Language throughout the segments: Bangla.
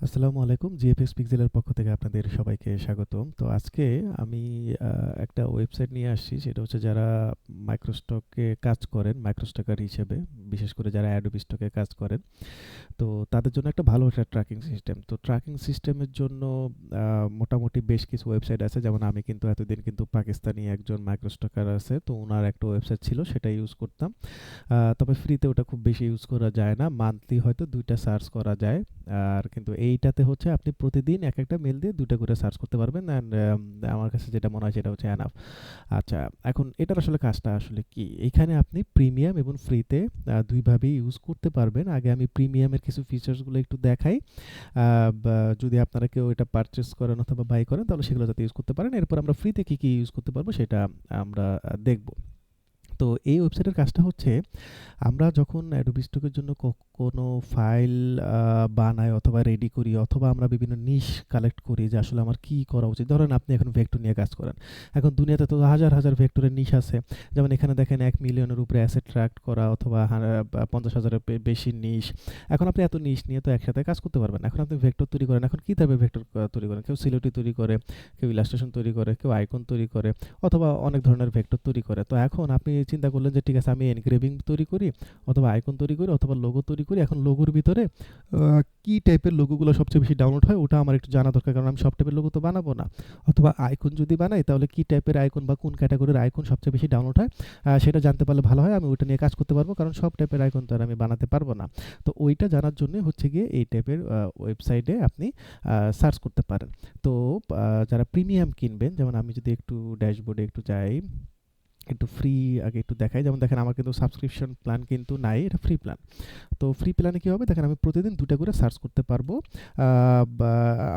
আসসালামু আলাইকুম। জিএফএক্স পিক্সেলের পক্ষ থেকে আপনাদের সবাইকে স্বাগতম। তো আজকে আমি একটা ওয়েবসাইট নিয়ে আসছি। সেটা হচ্ছে যারা মাইক্রোস্টকে কাজ করেন, মাইক্রোস্টকার হিসেবে, বিশেষ করে যারা অ্যাডোবি স্টকে কাজ করেন। তো তাদের জন্য একটা ভালো একটা ট্র্যাকিং সিস্টেম। তো ট্র্যাকিং সিস্টেমের জন্য মোটামুটি বেশ কিছু ওয়েবসাইট আছে। যেমন আমি কিন্তু এতদিন কিন্তু পাকিস্তানি একজন মাইক্রোস্টকার আছে। তো উনার একটা ওয়েবসাইট ছিল, সেটা ইউজ করতাম। তবে ফ্রিতে ওটা খুব বেশি ইউজ করা যায় না। মান্থলি হয়তো ২ টা সার্চ করা যায়। আর কিন্তু এইটাতে হচ্ছে আপনি প্রতিদিন একেকটা মেইল দিয়ে ২ টা করে সার্চ করতে পারবেন অ্যান্ড আমার কাছে যেটা মনে হয় সেটা হচ্ছে এনাফ। আচ্ছা, এখন এটার আসলে কাজটা আসলে কি? এইখানে আপনি প্রিমিয়াম এবং ফ্রিতে ২ ভাবেই ইউজ করতে পারবেন। আগে আমি প্রিমিয়ামের কিছু ফিচার্সগুলো একটু দেখাই। বা যদি আপনারা কেউ এটা পারচেজ করেন অথবা বাই করেন তাহলে সেগুলো যাতে ইউজ করতে পারেন। এরপর আমরা ফ্রিতে কি, কি ইউজ করতে পারবো সেটা আমরা দেখব। তো এই ওয়েবসাইটের কাজটা হচ্ছে আমরা যখন অ্যাডোবি স্টকের জন্য কোনো ফাইল বানাই অথবা রেডি করি অথবা আমরা বিভিন্ন নিশ কালেক্ট করি যে আসলে আমার কি করা উচিত। ধরেন আপনি এখন ভেক্টর নিয়ে কাজ করেন। এখন দুনিয়াতে তো হাজার হাজার ভেক্টরের নিশ আছে। যেমন এখানে দেখেন ১ মিলিয়নের উপরে অ্যাসেট ট্র্যাক করা অথবা ৫০,০০০-এর বেশি নিশ। এখন আপনি এত নিশ নিয়ে তো একসাথে কাজ করতে পারবেন না। এখন আপনি ভেক্টর তৈরি করেন। এখন কি টাইপের ভেক্টর তৈরি করেন? কেউ সিলোটি তৈরি করে, কেউ ইলাস্ট্রেশন তৈরি করে, কেউ আইকন তৈরি করে অথবা অনেক ধরনের ভেক্টর তৈরি করে। তো এখন আপনি চিন্তা করলেন যে ঠিক আছে আমি এনগ্রেভিং তৈরি করি অথবা আইকন তৈরি করি অথবা লোগো তৈরি করি। এখন লোগোর ভিতরে কি টাইপের লোগোগুলো সবচেয়ে বেশি ডাউনলোড হয় ওটা আমার একটু জানা দরকার, কারণ আমি সব টাইপের লোগো তো বানাবো না। অথবা আইকন যদি বানাই তাহলে কি টাইপের আইকন বা কোন ক্যাটাগরির আইকন সবচেয়ে বেশি ডাউনলোড হয় সেটা জানতে পারলে ভালো হয়। আমি ওইটা নিয়ে কাজ করতে পারবো, কারণ সব টাইপের আইকন তো আর আমি বানাতে পারবো না। তো ওইটা জানার জন্য হচ্ছে গিয়ে এই টাইপের ওয়েবসাইটে আপনি সার্চ করতে পারেন। তো যারা প্রিমিয়াম কিনবেন, যেমন আমি যদি একটু ড্যাশবোর্ডে একটু যাই, একটু ফ্রি আগে একটু দেখাই। যেমন দেখেন আমার কিন্তু সাবস্ক্রিপশন প্ল্যান কিন্তু নাই, এটা ফ্রি প্ল্যান। তো ফ্রি প্ল্যানে কি হবে দেখেন, আমি প্রতিদিন ২ টা করে সার্চ করতে পারবো। বা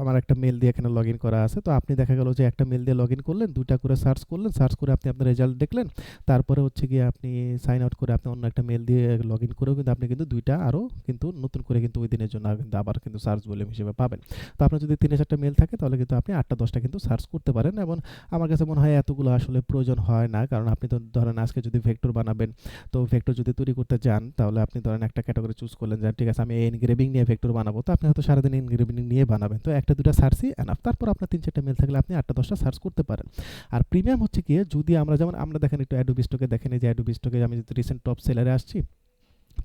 আমার একটা মেল দিয়ে এখানে লগইন করা আছে। তো আপনি দেখা গেল যে একটা মেল দিয়ে লগইন করলেন, ২ টা করে সার্চ করলেন, সার্চ করে আপনি আপনার রেজাল্ট দেখলেন। তারপরে হচ্ছে গিয়ে আপনি সাইন আউট করে আপনি অন্য একটা মেল দিয়ে লগইন করেও কিন্তু আপনি কিন্তু ২ টা আরও কিন্তু নতুন করে কিন্তু ওই দিনের জন্য কিন্তু আবার কিন্তু সার্চ ভলিউম হিসেবে পাবেন। তো আপনার যদি ৩-৪টা মেল থাকে তাহলে কিন্তু আপনি ৮টা-১০টা কিন্তু সার্চ করতে পারেন। এবং আমার কাছে মনে হয় এতগুলো আসলে প্রয়োজন হয় না, কারণ আপনি তো ধরেন আজকে যদি ভেক্টর বানাবেন, তো ভেক্টর যদি তৈরি করতে যান তাহলে আপনি ধরেন একটা ক্যাটাগরি চুজ করলেন যে ঠিক আছে আমি এনগ্রেভিং নিয়ে ভেক্টর বানাবো। তো আপনি হয়তো সারাদিন এনগ্রেভিং নিয়ে বানাবেন, তো একটা দুটা সার্চই এনাফ। তারপর আপনার ৩-৪টা মেল থাকলে আপনি ৮টা-১০টা সার্চ করতে পারেন। আর প্রিমিয়াম হচ্ছে গিয়ে যদি আমরা যেমন আমরা দেখেন একটু অ্যাডোবি স্টকে দেখেন, এই যে অ্যাডোবি স্টকে আমি যদি রিসেন্ট টপ সেলারে আসছি,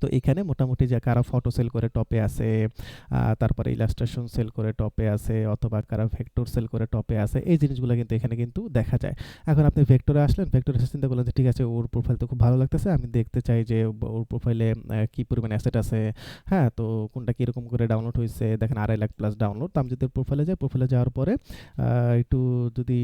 তো এখানে মোটামুটি যে কারা ফটো সেল করে টপে আছে, তারপরে ইলাস্ট্রেশন সেল করে টপে আছে অথবা কারা ভেক্টর সেল করে টপে আছে, এই জিনিসগুলো কিন্তু এখানে কিন্তু দেখা যায়। এখন আপনি ভেক্টরে আসলেন, ভেক্টরে এসে চিন্তা করলেন যে ঠিক আছে ওর প্রোফাইল তো খুব ভালো লাগতেছে, আমি দেখতে চাই যে ওর প্রোফাইলে কি পরিমাণ অ্যাসেট আছে। হ্যাঁ, তো কোনটা কীরকম করে ডাউনলোড হয়েছে দেখেন, ২.৫ লাখ প্লাস ডাউনলোড। তো আমি যদি প্রোফাইলে যাই, প্রোফাইলে যাওয়ার পরে একটু যদি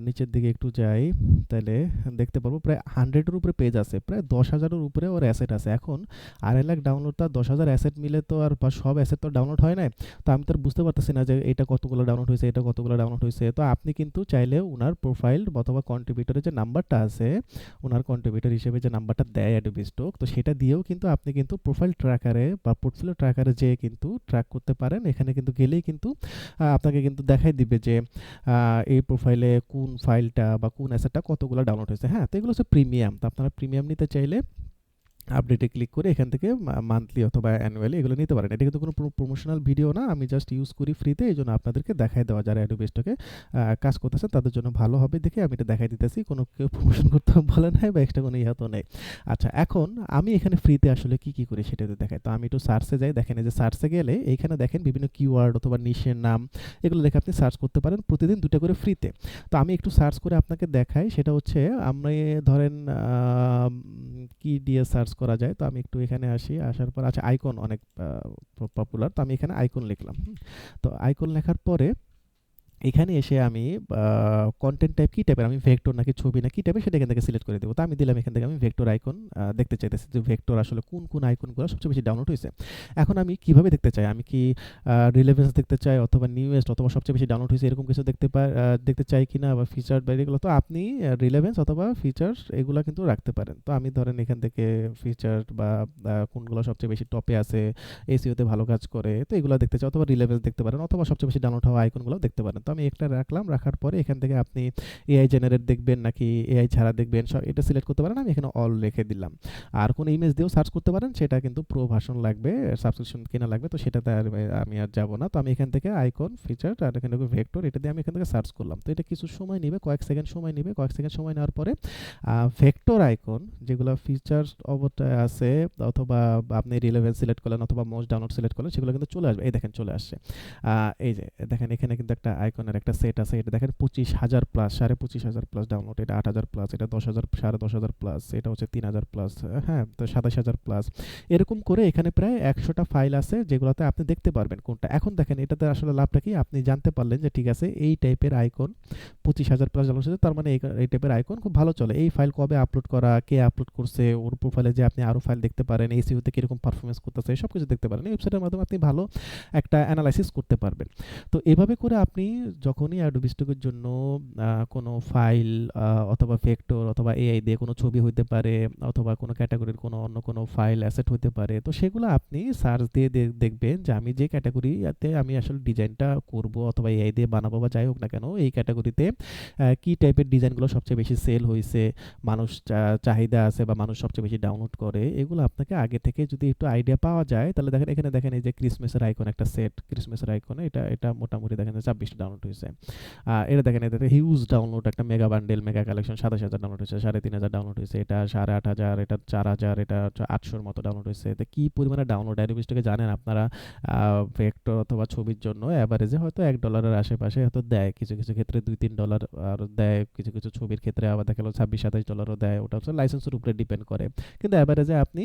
নিচের দিকে একটু যাই, তাহলে দেখতে পারবো প্রায় 100-এর উপরে পেজ আছে, প্রায় ১০,০০০-এর উপরে ওর অ্যাসেট আছে। এখন ২.৫ লাখ ডাউনলোড, তার ১০,০০০ অ্যাসেট মিলে তো আর বা সব অ্যাসেট তো ডাউনলোড হয় নাই। তো আমি তো আর বুঝতে পারতেছি না যে এটা কতগুলো ডাউনলোড হয়েছে, এটা কতগুলো ডাউনলোড হয়েছে। তো আপনি কিন্তু চাইলে উনার প্রোফাইল অথবা কন্ট্রিবিউটরের যে নাম্বারটা আছে, উনার কন্ট্রিবিউটর হিসেবে যে নাম্বারটা দেয় অ্যাডোবি স্টক, তো সেটা দিয়েও কিন্তু আপনি কিন্তু প্রোফাইল ট্র্যাকারে বা পোর্টফোলিও ট্র্যাকারে যেয়ে কিন্তু ট্র্যাক করতে পারেন। এখানে কিন্তু গেলেই কিন্তু আপনাকে কিন্তু দেখাই দিবে যে এই প্রোফাইলে কোন ফাইলটা বা কোন অ্যাসেটটা কতগুলো ডাউনলোড হয়েছে। হ্যাঁ, তো এগুলো হচ্ছে প্রিমিয়াম। তো আপনারা প্রিমিয়াম নিতে চাইলে আপডেটে ক্লিক করে এখান থেকে মান্থলি অথবা অ্যানুয়ালি এগুলো নিতে পারেন। এটা কিন্তু কোনো প্রমোশনাল ভিডিও না, আমি জাস্ট ইউজ করি ফ্রিতে, এই জন্য আপনাদেরকে দেখাই দেওয়া, যারা অ্যাডোবি স্টকে কাজ করতেছে তাদের জন্য ভালো হবে দেখে আমি এটা দেখাই দিতেছি। কোনো কেউ প্রমোশন করতে বলে নাই বা এক্সট্রা কোনো ইহা তো নেই। আচ্ছা, এখন আমি এখানে ফ্রিতে আসলে কি কি করি সেটা যদি দেখাই, তো আমি একটু সার্চে যাই। দেখেন এই যে সার্চে গেলে এইখানে দেখেন বিভিন্ন কিওয়ার্ড অথবা নিশের নাম, এগুলো দেখে আপনি সার্চ করতে পারেন প্রতিদিন ২টা করে ফ্রিতে। তো আমি একটু সার্চ করে আপনাকে দেখাই, সেটা হচ্ছে আমি ধরেন কি দিয়ে সার্চ করা যায়। তো আমি একটু এখানে আসি, আসার পর আচ্ছা আইকন অনেক পপুলার, তো আমি এখানে আইকন লিখলাম। তো আইকন লেখার পরে এখানে এসে আমি কনটেন্ট টাইপ কি টাইপের, আমি ভেক্টর নাকি ছবি না কি টাইপের সেটা এখান থেকে সিলেক্ট করে দেবো। তো আমি দিলাম এখান থেকে আমি ভেক্টর আইকন দেখতে চাইতেছি যে ভেক্টর আসলে কোন কোন আইকনগুলো সবচেয়ে বেশি ডাউনলোড হয়েছে। এখন আমি কিভাবে দেখতে চাই, আমি কি রিলেভেন্স দেখতে চাই অথবা নিউয়েস্ট অথবা সবচেয়ে বেশি ডাউনলোড হয়েছে এরকম কিছু দেখতে চাই কিনা, বা ফিচার বা এগুলো, তো আপনি রিলেভেন্স অথবা ফিচার্স এগুলো কিন্তু রাখতে পারেন। তো আমি ধরেন এখান থেকে ফিচার বা কোনগুলো সবচেয়ে বেশি টপে আছে, এসইওতে ভালো কাজ করে, তো এগুলো দেখতে চাই, অথবা রিলেভেন্স দেখতে পারেন অথবা সবচেয়ে বেশি ডাউনলোড হওয়া আইকনগুলো দেখতে পারেন। তো আমি একটা রাখলাম, রাখার পরে এখান থেকে আপনি এআই জেনারেট দেখবেন নাকি এআই ছাড়া দেখবেন এটা সিলেক্ট করতে পারেন। আমি এখানে অল রেখে দিলাম। আর কোনো ইমেজ দিয়েও সার্চ করতে পারেন, সেটা কিন্তু প্রো ভার্সন লাগবে, সাবস্ক্রিপশন কেনা লাগবে, তো সেটাতে আর আমি আর যাব না। তো আমি এখান থেকে আইকন ফিচার আর এখানে ভেক্টর এটা দিয়ে আমি এখান থেকে সার্চ করলাম। তো এটা কিছু সময় নেবে, কয়েক সেকেন্ড সময় নেবে। কয়েক সেকেন্ড সময় নেওয়ার পরে ভেক্টর আইকন যেগুলো ফিচার অবস্থায় আছে অথবা আপনি রিলেভেন্স সিলেক্ট করলেন অথবা মোস্ট ডাউনলোড সিলেক্ট করলেন, সেগুলো কিন্তু চলে আসবে। এই দেখেন চলে আসছে। এই যে দেখেন এখানে কিন্তু একটা আইকনের একটা সেট আছে, এটা দেখেন 25,000 প্লাস, 25,500 প্লাস ডাউনলোড, এটা 8,000 প্লাস, এটা 10,000, 10,500 প্লাস, এটা হচ্ছে 3,000 প্লাস, হ্যাঁ, তো 27,000 প্লাস। এরকম করে এখানে প্রায় 100টা ফাইল আছে যেগুলোতে আপনি দেখতে পারবেন কোনটা। এখন দেখেন এটাতে আসলে লাভটা কি, আপনি জানতে পারলেন যে ঠিক আছে এই টাইপের আইকন 25,000 প্লাস ডাউনলোড হচ্ছে, তার মানে এই টাইপের আইকন খুব ভালো চলে। এই ফাইল কবে আপলোড করা, কে আপলোড করছে, ওর প্রোফাইলে যে আপনি আরও ফাইল দেখতে পারেন, এসইওতে কীরকম পারফরমেন্স করতেছে, সব কিছু দেখতে পারেন। এই ওয়েবসাইটের মাধ্যমে আপনি ভালো একটা অ্যানালাইসিস করতে পারবেন। তো এভাবে করে আপনি যখনই অ্যাডোবি স্টকের জন্য কোনো ফাইল অথবা ভেক্টর অথবা এআই দিয়ে কোনো ছবি হইতে পারে অথবা কোনো ক্যাটাগরির কোনো অন্য কোনো ফাইল অ্যাসেট হতে পারে, তো সেগুলো আপনি সার্চ দিয়ে দেখবেন যে আমি যে ক্যাটাগরিতে আমি আসলে ডিজাইনটা করব অথবা এআই দিয়ে বানাবো বা যাই হোক না কেন, এই ক্যাটাগরিতে কি টাইপের ডিজাইনগুলো সবচেয়ে বেশি সেল হয়েছে, মানুষ চাহিদা আছে বা মানুষ সবচেয়ে বেশি ডাউনলোড করে, এগুলো আপনাকে আগে থেকে যদি একটু আইডিয়া পাওয়া যায়, তাহলে দেখেন এখানে দেখেন এই যে ক্রিসমাসের আইকন একটা সেট, ক্রিসমাসের আইকনে এটা মোটামুটি দেখেন 26টা ডাউনলোড হয়েছে। এটা দেখেন এটা হিউজ ডাউনলোড, একটা mega bundle mega collection 27,000 download হয়েছে, 3,500 ডাউনলোড হয়েছে, এটা 8,500, এটা 4,000, এটা 800-র মতো ডাউনলোড হয়েছে। তো কি পরিমাণে ডাউনলোড অ্যাডোবি স্টকে জানেন আপনারা, ভেক্টর অথবা ছবির জন্য অ্যাভারেজে হয়তো $1 আশেপাশে হয়তো দেয়, কিছু কিছু ক্ষেত্রে $2-3 আর দেয়, কিছু কিছু ছবির ক্ষেত্রে আবার দেখা গেলো $26-27 দেয়, ওটা হচ্ছে লাইসেন্সের উপরে ডিপেন্ড করে। কিন্তু অ্যাভারেজে আপনি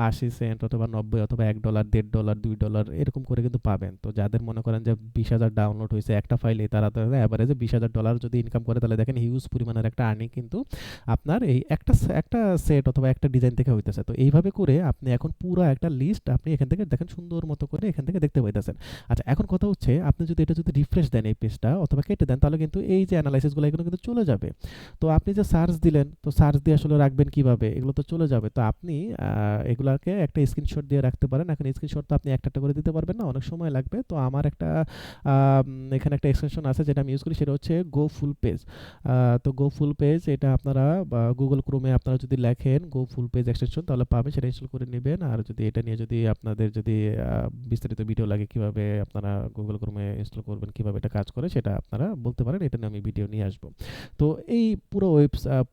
80 সেন্ট অথবা 90 অথবা $1, $1.50, $2 এরকম করে কিন্তু পাবেন। তো যাদের মনে করেন যে 20,000 ডাউনলোড হয়েছে একটা ফাইলে, তারা তো অ্যাভারেজে $20,000 যদি ইনকাম করে, তাহলে দেখেন হিউজ পরিমাণের একটা আর্নিং কিন্তু আপনার এই একটা সেট অথবা একটা ডিজাইন থেকে হইতেছে। তো এইভাবে করে আপনি এখন পুরো একটা লিস্ট আপনি এখান থেকে দেখেন সুন্দর মতো করে এখান থেকে দেখতে পাইতেছেন। আচ্ছা, এখন কথা হচ্ছে আপনি যদি এটা যদি রিফ্রেশ দেন এই পেজটা অথবা কেটে দেন, তাহলে কিন্তু এই যে অ্যানালাইসিসগুলো এগুলো কিন্তু চলে যাবে। তো আপনি যে সার্চ দিলেন, তো সার্চ দিয়ে আসলে রাখবেন কিভাবে, এগুলো তো চলে যাবে। তো আপনি এগুলাকে একটা স্ক্রিনশট দিয়ে রাখতে পারেন। এখন স্ক্রিনশট তো আপনি একটা করে দিতে পারবেন না, অনেক সময় লাগবে। তো আমার একটা এখানে একটা এক্সটেনশন আছে যেটা আমি ইউজ করি, সেটা হচ্ছে গো ফুল পেজ। তো গো ফুল পেজ এটা আপনারা গুগল ক্রোমে আপনারা যদি লেখেন গো ফুল পেজ এক্সটেনশন, তাহলে পাবেন, সেটা ইনস্টল করে নেবেন। আর যদি এটা নিয়ে যদি আপনাদের যদি বিস্তারিত ভিডিও লাগে কিভাবে আপনারা গুগল ক্রোমে ইনস্টল করবেন, কিভাবে এটা কাজ করে, সেটা আপনারা বলতে পারেন, এটা নিয়ে আমি ভিডিও নিয়ে আসবো। তো এই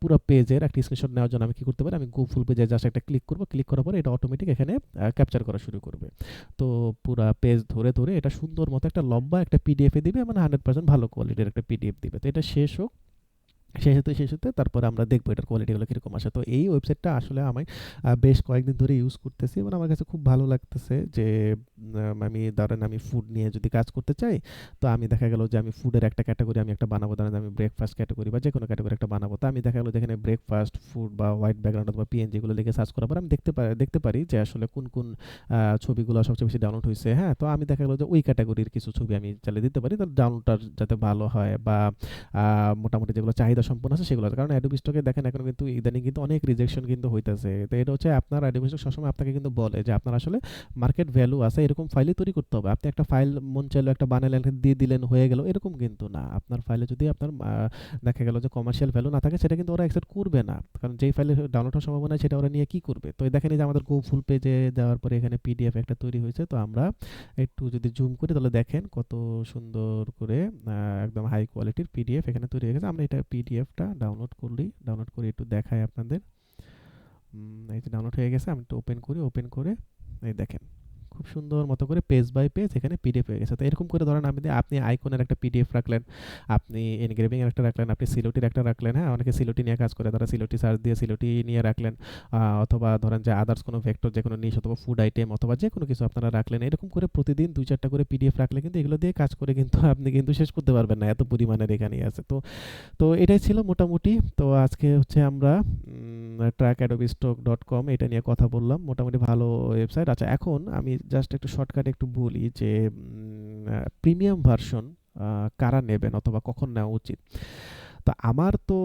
পুরো পেজের একটা স্ক্রিনশট নেওয়ার জন্য আমি কি করতে পারি, আমি গো ফুল পেজে জাস্ট একটা ক্লিক করব, ক্লিক করার পরে এটা অটোমেটিক এখানে ক্যাপচার করা শুরু করবে। তো পুরা পেজ ধরে ধরে এটা সুন্দর মতো একটা লম্বা একটা পিডিএফ এ দিবে, মানে 100% ভালো কোয়ালিটির একটা পিডিএফ দিবে। তো এটা শেষ হতে তারপরে আমরা দেখবো এটার কোয়ালিটিগুলো কীরকম আসে। তো এই ওয়েবসাইটটা আসলে আমি বেশ কয়েকদিন ধরে ইউজ করতেছি এবং আমার কাছে খুব ভালো লাগতেছে যে আমি ধরেন আমি ফুড নিয়ে যদি কাজ করতে চাই, তো আমি দেখা গেল যে আমি ফুডের একটা ক্যাটাগরি আমি একটা বানাবো, ধরেন আমি ব্রেকফাস্ট ক্যাটাগরি বা যে কোনো ক্যাটাগরি একটা বানাবো। তো আমি দেখা গেলো যেখানে ব্রেকফাস্ট ফুড বা হোয়াইট ব্যাকগ্রাউন্ড অথবা পিএনজি এগুলো লিখে সার্চ করার পর আমি দেখতে পারি যে আসলে কোন কোন ছবিগুলো সবচেয়ে বেশি ডাউনলোড হয়েছে। হ্যাঁ, তো আমি দেখা গেলো যে ওই ক্যাটাগরির কিছু ছবি আমি চালিয়ে দিতে পারি, তাহলে ডাউনলোডটা যাতে ভালো হয় বা মোটামুটি যেগুলো চাহিদা সম্পন্ন আছে সেগুলো আছে। কারণ অ্যাডোবি স্টকে দেখেন এখন কিন্তু ইদানিং কিন্তু অনেক রিজেকশন কিন্তু হইতেছে। তো এটা হচ্ছে আপনার অ্যাডোবি স্টক সবসময় আপনাকে কিন্তু বলে যে আপনার আসলে মার্কেট ভ্যালু আছে, এরকম ফাইলই তৈরি করতে হবে। আপনি একটা ফাইল মন চাইলো একটা বানালেন দিয়ে দিলেন হয়ে গেল, এরকম কিন্তু না। আপনার ফাইলে যদি আপনার দেখা গেল যে কমার্শিয়াল ভ্যালু না থাকে, সেটা কিন্তু ওরা অ্যাকসেপ্ট করবে না, কারণ যেই ফাইলে ডাউনলোড হওয়ার সম্ভাবনা সেটা ওরা নিয়ে কি করবে। তো দেখেন এই যে আমাদের গো ফুল পেজে দেওয়ার পরে এখানে পিডিএফ একটা তৈরি হয়েছে। তো আমরা একটু যদি জুম করি তাহলে দেখেন কত সুন্দর করে একদম হাই কোয়ালিটির পিডিএফ এখানে তৈরি হয়ে গেছে। আমরা এটা পিডিএফটা ডাউনলোড করে একটু দেখাই আপনাদের। এই যে ডাউনলোড হয়ে গেছে, আমি একটু ওপেন করে এই দেখেন খুব সুন্দর মতো করে পেজ বাই পেজ এখানে পিডিএফ হয়ে গেছে। তো এরকম করে ধরেন আপনি আইকনের একটা পিডিএফ রাখলেন, আপনি এনগ্রেভিং এর একটা রাখলেন, আপনি সিলোটির একটা রাখলেন। হ্যাঁ, অনেকে সিলোটি নিয়ে কাজ করে, তারা সিলোটি সার্চ দিয়ে সিলোটি নিয়ে রাখলেন, অথবা ধরেন যে আদার্স কোনো ভেক্টর যে কোনো নিশ অথবা ফুড আইটেম অথবা যে কোনো কিছু আপনারা রাখলেন। এরকম করে প্রতিদিন 2-4টা করে পিডিএফ রাখলে কিন্তু এগুলো দিয়ে কাজ করে কিন্তু আপনি কিন্তু শেষ করতে পারবেন না, এত পরিমাণের এখানেই আছে। তো এটাই ছিল মোটামুটি। তো আজকে হচ্ছে আমরা trackadobestock.com এটা নিয়ে কথা বললাম, মোটামুটি ভালো ওয়েবসাইট। আচ্ছা, এখন আমি জাস্ট একটু শর্টকাটে একটু বলি যে প্রিমিয়াম ভার্সন কারা নেবেন অথবা কখন নেওয়া উচিত। তো আমার তো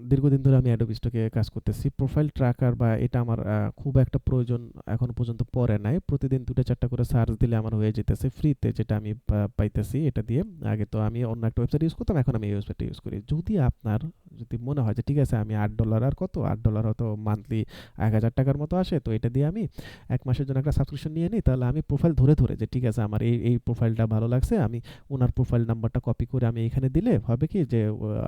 দীর্ঘদিন ধরে আমি Adobe Stock এ কাজ করতেছি। প্রোফাইল ট্র্যাকার বা এটা আমার খুব একটা প্রয়োজন এখনো পর্যন্ত পড়ে নাই। প্রতিদিন ২ টা ৪ টা করে সার্চ দিলে আমার হয়ে যাইতেছে ফ্রিতে যেটা আমি পাইতেছি এটা দিয়ে। আগে তো আমি অন্য একটা ওয়েবসাইট ইউজ করতাম, এখন আমি এই ওয়েবসাইটটা ইউজ করি। যদি মনে হয় যে ঠিক আছে আমি $৮ আর কত? $৮ হয়তো মান্থলি ৳১,০০০ মতো আসে। তো এটা দিয়ে আমি ১ মাসের জন্য একটা সাবস্ক্রিপশন নিয়ে নিই। তাহলে আমি প্রোফাইল ধরে যে ঠিক আছে আমার এই প্রোফাইলটা ভালো লাগছে। আমি উনার প্রোফাইল নাম্বারটা কপি করে আমি এখানে দিলে হবে কি যে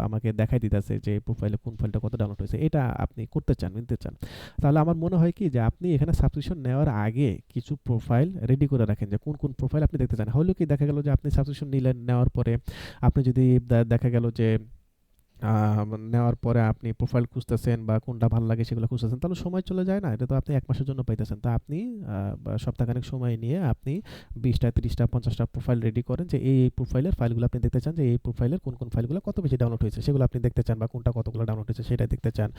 আমাকে দেখাই দিতেছে যে প্রোফাইলে কোন ফাইলটা কত ডাউনলোড হয়েছে। এটা আপনি করতে চান, নিতে চান। তাহলে আমার মনে হয় কি যে আপনি এখানে সাবস্ক্রিপশন নেওয়ার আগে কিছু প্রোফাইল রেডি করে রাখেন যে কোন প্রোফাইল আপনি দেখতে চান। হলো কি দেখা গেল যে আপনি সাবস্ক্রিপশন নিলেন, নেওয়ার পরে আপনি যদি দেখা গেল যে আ নেওয়ার পরে আপনি প্রোফাইল খুঁজতেছেন বা কোনটা ভালো লাগে সেগুলো খুঁজতেছেন। তাহলে সময় চলে যায় না? এটা তো আপনি ১ মাসের জন্য পাইতেছেন। তো আপনি বা সপ্তাহখানেক সময় নিয়ে আপনি ২০ টা, ৩০ টা, ৫০ টা প্রোফাইল রেডি করেন যে এই প্রোফাইলের ফাইলগুলো আপনি দেখতে চান যে এই প্রোফাইলের কোন ফাইলগুলো কত বেশি ডাউনলোড হয়েছে সেগুলো আপনি দেখতে চান বা কোনটা কতগুলো ডাউনলোড হয়েছে সেটা দেখতে চান।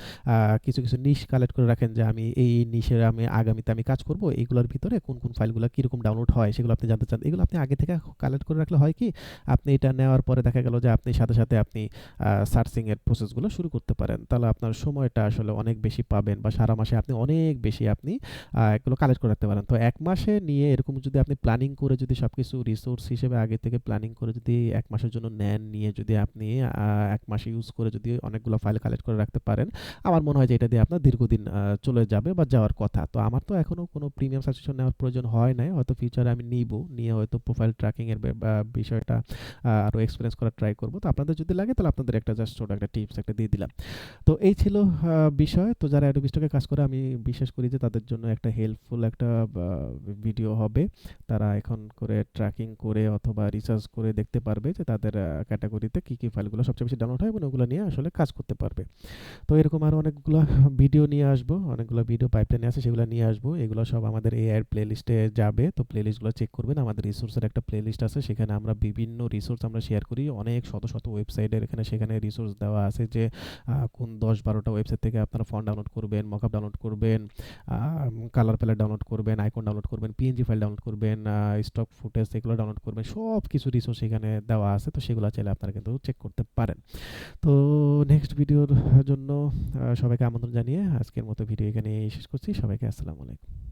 কিছু নিশ কালেক্ট করে রাখেন যে আমি এই নিশের আগামীতে আমি কাজ করব। এগুলোর ভিতরে কোন ফাইলগুলো কিরকম ডাউনলোড হয় সেগুলো আপনি জানতে চান। এগুলো আপনি আগে থেকে কালেক্ট করে রাখলে হয় কি আপনি এটা নেওয়ার পরে দেখা গেল যে আপনি সাথে আপনি সার্চিং এর প্রসেসগুলো শুরু করতে পারেন। তাহলে আপনার সময়টা আসলে অনেক বেশি পাবেন বা সারা মাসে আপনি অনেক বেশি এগুলো কালেক্ট করে রাখতে পারেন। তো ১ মাসে নিয়ে এরকম যদি আপনি প্ল্যানিং করে যদি সবকিছু রিসোর্স হিসেবে আগে থেকে প্ল্যানিং করে যদি ১ মাসের জন্য নেন, নিয়ে যদি আপনি ১ মাস ইউজ করে যদি অনেকগুলো ফাইল কালেক্ট করে রাখতে পারেন, আমার মনে হয় যে এটা দিয়ে আপনার দীর্ঘদিন চলে যাবে বা যাওয়ার কথা। তো আমার তো এখনো কোনো প্রিমিয়াম সাবস্ক্রিপশন নেওয়ার প্রয়োজন হয় নাই। হয়তো ফিউচারে আমি নিবো। নিয়ে হয়তো প্রোফাইল ট্র্যাকিং এর বিষয়টা আরো এক্সপেরিয়েন্স করার ট্রাই করব। তো আপনাদের যদি লাগে তাহলে আপনাদের একটা জাস্ট ছোট একটা টিপস একটা দিয়ে দিলাম। তো এই ছিল বিষয়। তো যারা Adobe Stock এ কাজ করে আমি বিশ্বাস করি যে তাদের জন্য একটা হেল্পফুল একটা ভিডিও হবে। তারা এখন করে ট্র্যাকিং করে অথবা রিসার্চ করে দেখতে পারবে যে তাদের ক্যাটেগরিতে কি ফাইলগুলো সবচেয়ে বেশি ডাউনলোড হয় এবং ওগুলো নিয়ে আসলে কাজ করতে পারবে। তো এরকম আরো অনেকগুলা ভিডিও নিয়ে আসবো। অনেকগুলো ভিডিও পাইপলাইনে আছে সেগুলো নিয়ে আসবো। এগুলো সব আমাদের AI এর প্লেলিস্টে যাবে। তো প্লেলিস্টগুলো চেক করবেন। আমাদের রিসোর্সের একটা প্লেলিস্ট আছে। সেখানে আমরা বিভিন্ন রিসোর্স আমরা শেয়ার করি। অনেক শত ওয়েবসাইটের সেখানে রিসোর্স দেওয়া আছে যে কোন ১০-১২ টা ওয়েবসাইট থেকে আপনারা ফন্ট ডাউনলোড করবেন, মকআপ ডাউনলোড করবেন, কালার প্যালেট ডাউনলোড করবেন, আইকন ডাউনলোড করবেন, পিএনজি ফাইল ডাউনলোড করবেন, স্টক ফুটেজ এগুলো ডাউনলোড করবেন। সবকিছু রিসোর্স এখানে দেওয়া আছে। তো সেগুলো চাইলে আপনারা কিন্তু চেক করতে পারেন। তো নেক্সট ভিডিওর জন্য সবাইকে আমন্ত্রণ জানিয়ে আজকের মতো ভিডিও এখানেই শেষ করছি। সবাইকে আসসালামু আলাইকুম।